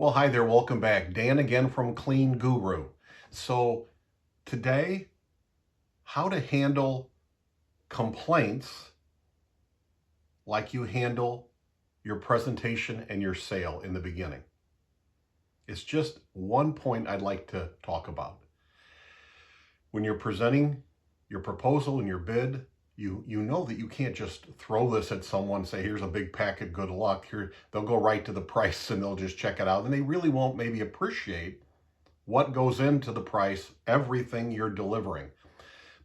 Well, hi there, welcome back. Dan again from CleanGuru. So today, how to handle complaints like you handle your presentation and your sale in the beginning. It's just one point I'd like to talk about. When you're presenting your proposal and your bid, you know that you can't just throw this at someone, say, here's a big packet, good luck. Here, they'll go right to the price and they'll just check it out. And they really won't maybe appreciate what goes into the price, everything you're delivering.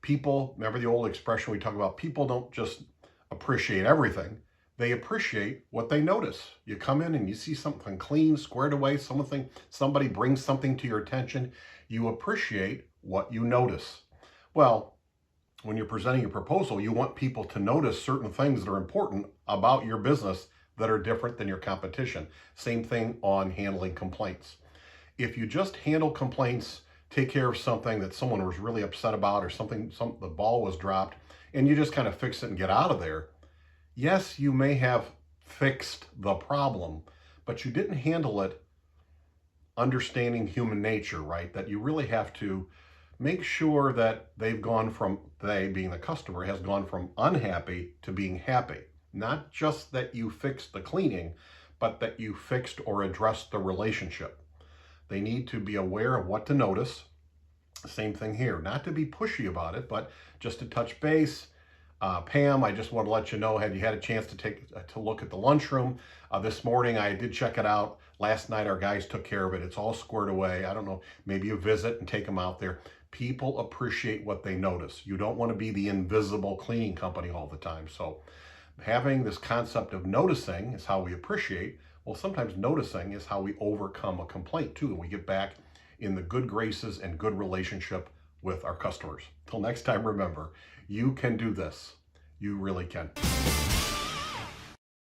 People, remember the old expression we talk about, people don't just appreciate everything. They appreciate what they notice. You come in and you see something clean, squared away, somebody brings something to your attention. You appreciate what you notice. Well, when you're presenting your proposal, you want people to notice certain things that are important about your business that are different than your competition. Same thing on handling complaints. If you just handle complaints, take care of something that someone was really upset about or the ball was dropped, and you just kind of fix it and get out of there, yes, you may have fixed the problem, but you didn't handle it understanding human nature, right? That you really have to make sure that they, being the customer, has gone from unhappy to being happy. Not just that you fixed the cleaning, but that you fixed or addressed the relationship. They need to be aware of what to notice. Same thing here, not to be pushy about it, but just to touch base. Pam, I just want to let you know, had you had a chance to look at the lunchroom this morning, I did check it out. Last night, our guys took care of it. It's all squared away. I don't know, maybe you visit and take them out there. People appreciate what they notice. You don't want to be the invisible cleaning company all the time. So having this concept of noticing is how we appreciate. Well, sometimes noticing is how we overcome a complaint too, and we get back in the good graces and good relationship with our customers. Till next time, remember, you can do this. You really can.